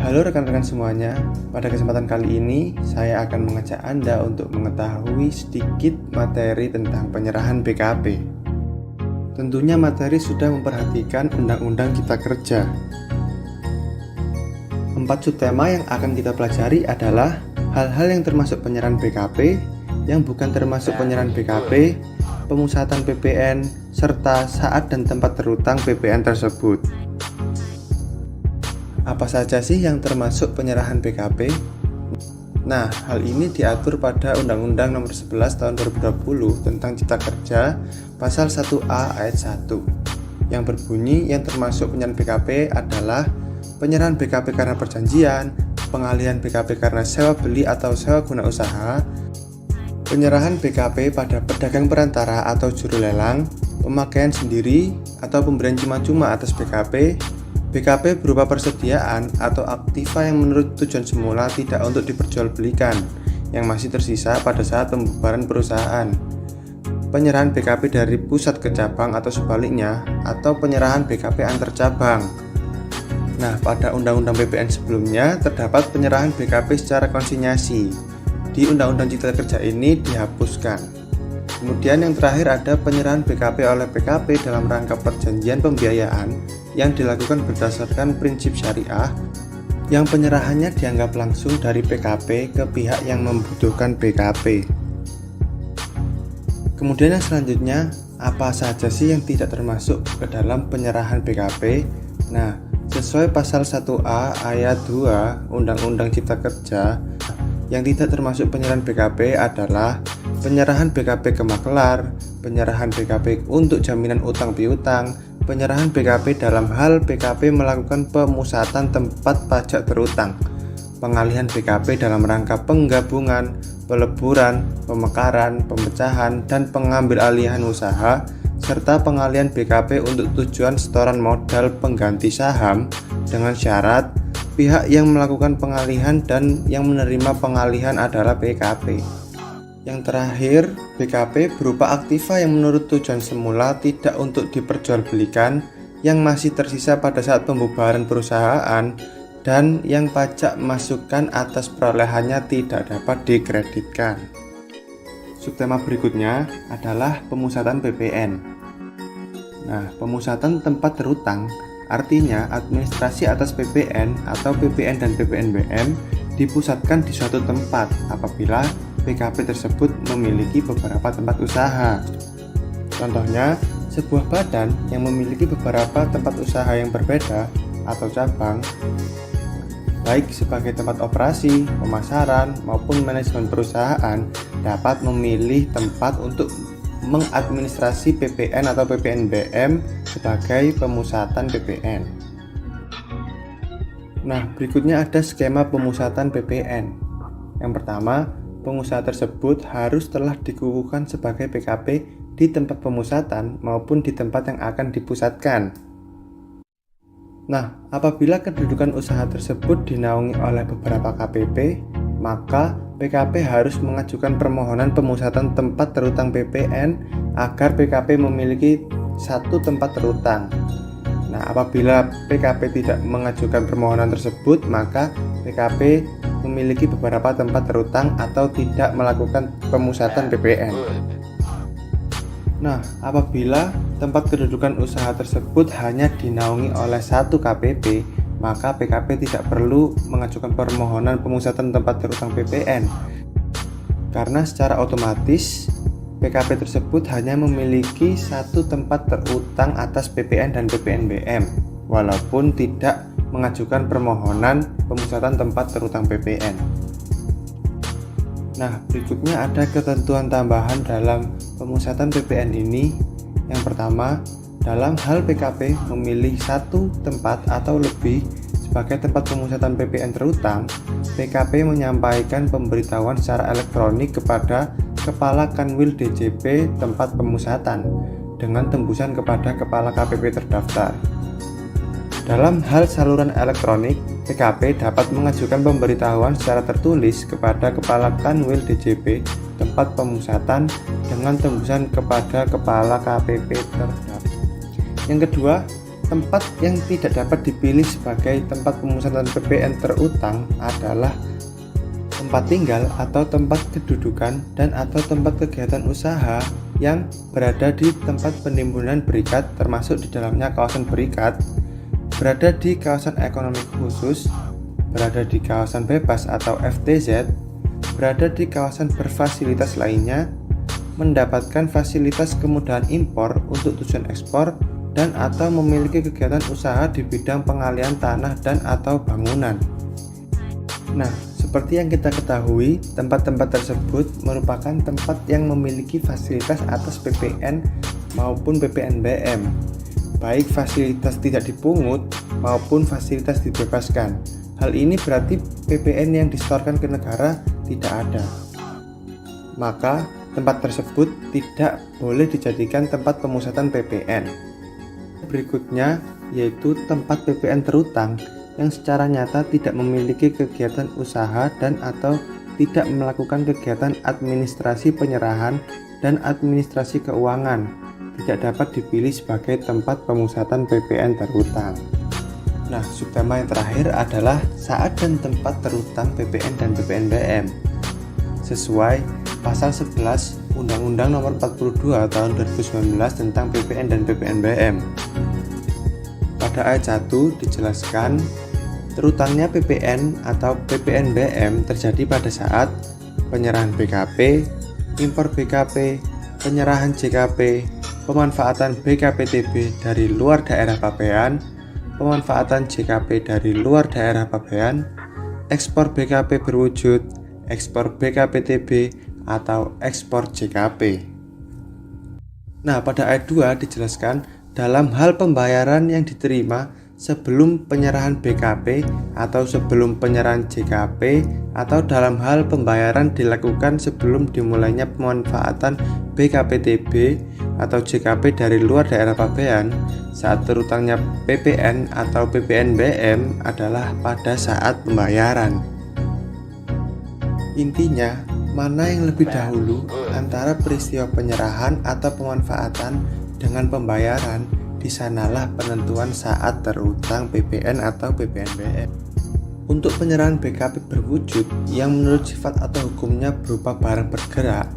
Halo rekan-rekan semuanya, pada kesempatan kali ini saya akan mengajak Anda untuk mengetahui sedikit materi tentang penyerahan BKP. Tentunya materi sudah memperhatikan Undang-Undang Cipta Kerja. 4 subtema yang akan kita pelajari adalah hal-hal yang termasuk penyerahan BKP, yang bukan termasuk penyerahan BKP, pemusatan PPN, serta saat dan tempat terutang PPN tersebut. Apa saja sih yang termasuk penyerahan BKP? Nah, hal ini diatur pada Undang-Undang Nomor 11 Tahun 2020 tentang Cipta Kerja, Pasal 1A Ayat 1, yang berbunyi yang termasuk penyerahan BKP adalah penyerahan BKP karena perjanjian, pengalihan BKP karena sewa beli atau sewa guna usaha, penyerahan BKP pada pedagang perantara atau juru lelang, pemakaian sendiri atau pemberian cuma-cuma atas BKP, BKP berupa persediaan atau aktiva yang menurut tujuan semula tidak untuk diperjualbelikan, yang masih tersisa pada saat pembubaran perusahaan, penyerahan BKP dari pusat ke cabang atau sebaliknya, atau penyerahan BKP antar cabang. Nah, pada Undang-Undang PPN sebelumnya terdapat penyerahan BKP secara konsinyasi. Di Undang-Undang Cipta Kerja ini dihapuskan. Kemudian yang terakhir ada penyerahan BKP oleh PKP dalam rangka perjanjian pembiayaan yang dilakukan berdasarkan prinsip syariah, yang penyerahannya dianggap langsung dari PKP ke pihak yang membutuhkan BKP. Kemudian yang selanjutnya, apa saja sih yang tidak termasuk ke dalam penyerahan BKP? Nah, sesuai pasal 1A ayat 2 Undang-Undang Cipta Kerja, yang tidak termasuk penyerahan BKP adalah penyerahan BKP ke makelar, penyerahan BKP untuk jaminan utang piutang, penyerahan BKP dalam hal BKP melakukan pemusatan tempat pajak terutang, pengalihan BKP dalam rangka penggabungan, peleburan, pemekaran, pemecahan, dan pengambil alihan usaha, serta pengalihan BKP untuk tujuan setoran modal pengganti saham dengan syarat pihak yang melakukan pengalihan dan yang menerima pengalihan adalah BKP. Yang terakhir, BKP berupa aktiva yang menurut tujuan semula tidak untuk diperjualbelikan, yang masih tersisa pada saat pembubaran perusahaan, dan yang pajak masukan atas perolehannya tidak dapat dikreditkan. Subtema berikutnya adalah pemusatan PPN. Nah, pemusatan tempat terutang artinya administrasi atas PPN atau PPN dan PPNBM dipusatkan di suatu tempat apabila BKP tersebut memiliki beberapa tempat usaha. Contohnya, sebuah badan yang memiliki beberapa tempat usaha yang berbeda atau cabang, baik sebagai tempat operasi, pemasaran, maupun manajemen perusahaan, dapat memilih tempat untuk mengadministrasi PPN atau PPNBM sebagai pemusatan PPN. Nah, berikutnya ada skema pemusatan PPN. Yang pertama, pengusaha tersebut harus telah dikukuhkan sebagai PKP di tempat pemusatan maupun di tempat yang akan dipusatkan. Nah, apabila kedudukan usaha tersebut dinaungi oleh beberapa KPP, maka PKP harus mengajukan permohonan pemusatan tempat terutang PPN agar PKP memiliki satu tempat terutang. Nah, apabila PKP tidak mengajukan permohonan tersebut, maka PKP memiliki beberapa tempat terutang atau tidak melakukan pemusatan PPN. Nah, apabila tempat kedudukan usaha tersebut hanya dinaungi oleh satu KPP, maka PKP tidak perlu mengajukan permohonan pemusatan tempat terutang PPN, karena secara otomatis PKP tersebut hanya memiliki satu tempat terutang atas PPN dan PPNBM, walaupun tidak mengajukan permohonan pemusatan tempat terutang PPN. Nah, berikutnya ada ketentuan tambahan dalam pemusatan PPN ini. Yang pertama, dalam hal PKP memilih satu tempat atau lebih sebagai tempat pemusatan PPN terutang, PKP menyampaikan pemberitahuan secara elektronik kepada Kepala Kanwil DJP tempat pemusatan dengan tembusan kepada Kepala KPP terdaftar. Dalam hal saluran elektronik, PKP dapat mengajukan pemberitahuan secara tertulis kepada Kepala Kanwil DJP tempat pemusatan dengan tembusan kepada Kepala KPP terdaftar. Yang kedua, tempat yang tidak dapat dipilih sebagai tempat pemusatan PPN terutang adalah tempat tinggal atau tempat kedudukan dan atau tempat kegiatan usaha yang berada di tempat penimbunan berikat, termasuk di dalamnya kawasan berikat, berada di kawasan ekonomi khusus, berada di kawasan bebas atau FTZ, berada di kawasan berfasilitas lainnya, mendapatkan fasilitas kemudahan impor untuk tujuan ekspor, dan atau memiliki kegiatan usaha di bidang pengalihan tanah dan atau bangunan. Nah, seperti yang kita ketahui, tempat-tempat tersebut merupakan tempat yang memiliki fasilitas atas PPN maupun PPNBM, baik fasilitas tidak dipungut maupun fasilitas dibebaskan. Hal ini berarti PPN yang disetorkan ke negara tidak ada. Maka, tempat tersebut tidak boleh dijadikan tempat pemusatan PPN. Berikutnya yaitu tempat PPN terutang yang secara nyata tidak memiliki kegiatan usaha dan atau tidak melakukan kegiatan administrasi penyerahan dan administrasi keuangan, tidak dapat dipilih sebagai tempat pemusatan PPN terutang. Nah, subtema yang terakhir adalah saat dan tempat terutang PPN dan PPNBM sesuai pasal 11 Undang-Undang Nomor 42 Tahun 2019 tentang PPN dan PPNBM. Pada ayat 1 dijelaskan, terutangnya PPN atau PPNBM terjadi pada saat penyerahan BKP, impor BKP, penyerahan JKP, pemanfaatan BKPTB dari luar daerah pabean, pemanfaatan JKP dari luar daerah pabean, ekspor BKP berwujud, ekspor BKPTB, atau ekspor JKP. Nah, pada ayat 2 dijelaskan dalam hal pembayaran yang diterima sebelum penyerahan BKP atau sebelum penyerahan JKP atau dalam hal pembayaran dilakukan sebelum dimulainya pemanfaatan BKPTB atau JKP dari luar daerah pabean saat terutangnya PPN atau PPNBM adalah pada saat pembayaran. Intinya, mana yang lebih dahulu antara peristiwa penyerahan atau pemanfaatan dengan pembayaran, di sanalah penentuan saat terutang PPN atau PPNBM. Untuk penyerahan BKP berwujud yang menurut sifat atau hukumnya berupa barang bergerak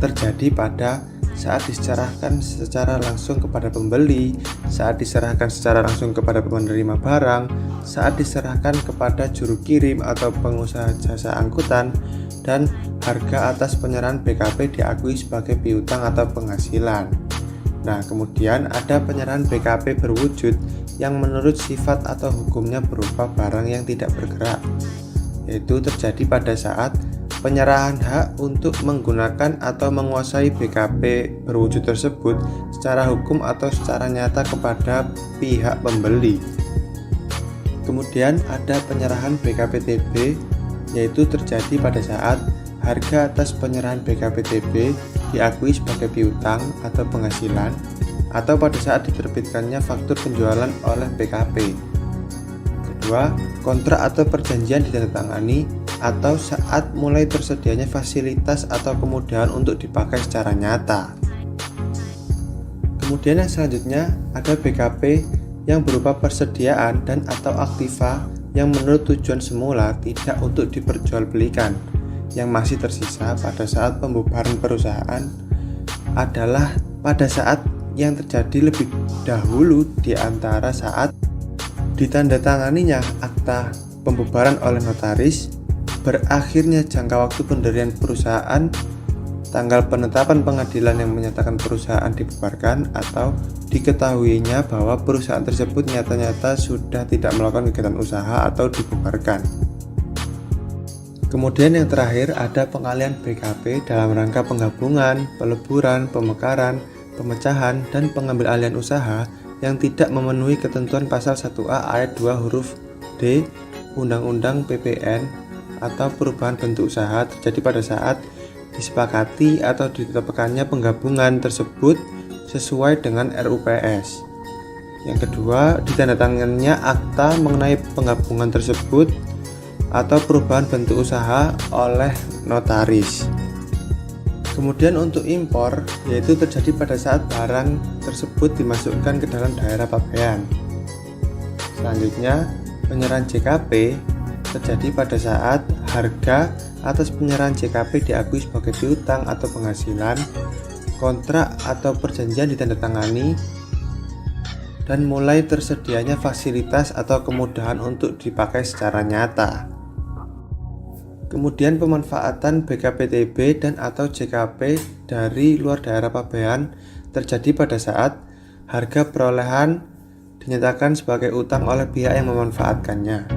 terjadi pada saat diserahkan secara langsung kepada pembeli, saat diserahkan secara langsung kepada penerima barang, saat diserahkan kepada juru kirim atau pengusaha jasa angkutan, dan harga atas penyerahan BKP diakui sebagai piutang atau penghasilan. Nah, kemudian ada penyerahan BKP berwujud yang menurut sifat atau hukumnya berupa barang yang tidak bergerak, yaitu terjadi pada saat penyerahan hak untuk menggunakan atau menguasai BKP berwujud tersebut secara hukum atau secara nyata kepada pihak pembeli. Kemudian ada penyerahan BKPTB, yaitu terjadi pada saat harga atas penyerahan BKPTB diakui sebagai piutang atau penghasilan atau pada saat diterbitkannya faktur penjualan oleh BKP. Kedua, kontrak atau perjanjian ditandatangani atau saat mulai tersedianya fasilitas atau kemudahan untuk dipakai secara nyata. Kemudian yang selanjutnya ada BKP yang berupa persediaan dan atau aktiva yang menurut tujuan semula tidak untuk diperjualbelikan, yang masih tersisa pada saat pembubaran perusahaan adalah pada saat yang terjadi lebih dahulu di antara saat ditandatanganinya akta pembubaran oleh notaris, berakhirnya jangka waktu pendirian perusahaan, tanggal penetapan pengadilan yang menyatakan perusahaan dibubarkan, atau diketahuinya bahwa perusahaan tersebut nyata-nyata sudah tidak melakukan kegiatan usaha atau dibubarkan. Kemudian yang terakhir ada pengalihan BKP dalam rangka penggabungan, peleburan, pemekaran, pemecahan, dan pengambil alihan usaha yang tidak memenuhi ketentuan pasal 1A ayat 2 huruf D Undang-Undang PPN atau perubahan bentuk usaha terjadi pada saat disepakati atau ditetapkannya penggabungan tersebut sesuai dengan RUPS. Yang kedua, ditandatangannya akta mengenai penggabungan tersebut atau perubahan bentuk usaha oleh notaris. Kemudian untuk impor, yaitu terjadi pada saat barang tersebut dimasukkan ke dalam daerah pabean. Selanjutnya, penyerahan JKP terjadi pada saat harga atas penyerahan JKP diakui sebagai piutang atau penghasilan, kontrak atau perjanjian ditandatangani, dan mulai tersedianya fasilitas atau kemudahan untuk dipakai secara nyata. Kemudian pemanfaatan BKPTB dan atau JKP dari luar daerah pabean terjadi pada saat harga perolehan dinyatakan sebagai utang oleh pihak yang memanfaatkannya.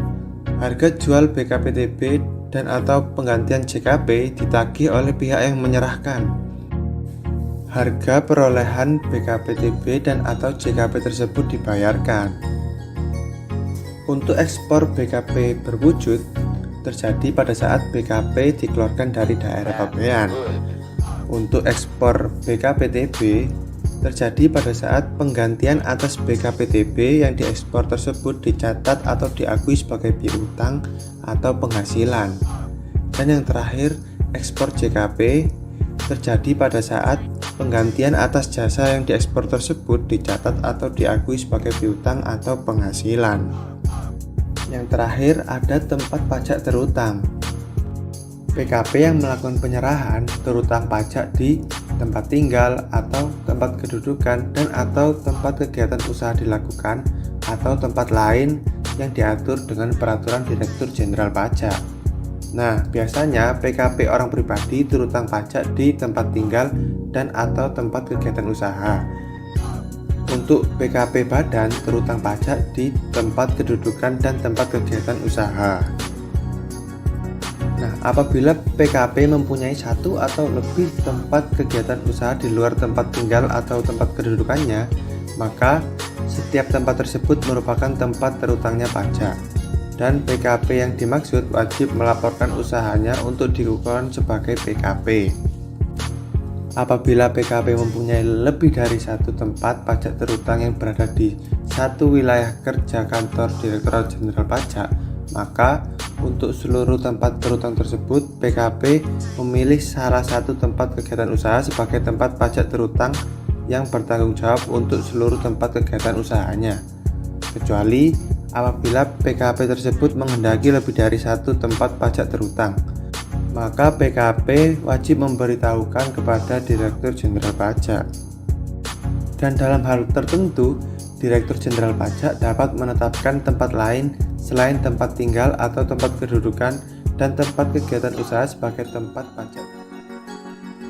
Harga jual BKPTB dan atau penggantian JKP ditagih oleh pihak yang menyerahkan. Harga perolehan BKPTB dan atau JKP tersebut dibayarkan. Untuk ekspor BKP berwujud terjadi pada saat BKP dikeluarkan dari daerah pabean. Untuk ekspor BKPTB terjadi pada saat penggantian atas BKPTB yang diekspor tersebut dicatat atau diakui sebagai piutang atau penghasilan. Dan yang terakhir, ekspor JKP terjadi pada saat penggantian atas jasa yang diekspor tersebut dicatat atau diakui sebagai piutang atau penghasilan. Yang terakhir ada tempat pajak terutang. PKP yang melakukan penyerahan terutang pajak di tempat tinggal atau tempat kedudukan dan atau tempat kegiatan usaha dilakukan atau tempat lain yang diatur dengan peraturan Direktur Jenderal Pajak. Nah, biasanya PKP orang pribadi terutang pajak di tempat tinggal dan atau tempat kegiatan usaha. Untuk PKP badan terutang pajak di tempat kedudukan dan tempat kegiatan usaha. Nah, apabila PKP mempunyai satu atau lebih tempat kegiatan usaha di luar tempat tinggal atau tempat kedudukannya, maka setiap tempat tersebut merupakan tempat terutangnya pajak. Dan PKP yang dimaksud wajib melaporkan usahanya untuk dikukuhkan sebagai PKP. Apabila PKP mempunyai lebih dari satu tempat pajak terutang yang berada di satu wilayah kerja kantor Direktorat Jenderal Pajak, maka untuk seluruh tempat terutang tersebut PKP memilih salah satu tempat kegiatan usaha sebagai tempat pajak terutang yang bertanggung jawab untuk seluruh tempat kegiatan usahanya, kecuali apabila PKP tersebut menghendaki lebih dari satu tempat pajak terutang. Maka PKP wajib memberitahukan kepada Direktur Jenderal Pajak. Dan dalam hal tertentu, Direktur Jenderal Pajak dapat menetapkan tempat lain selain tempat tinggal atau tempat kedudukan dan tempat kegiatan usaha sebagai tempat pajak.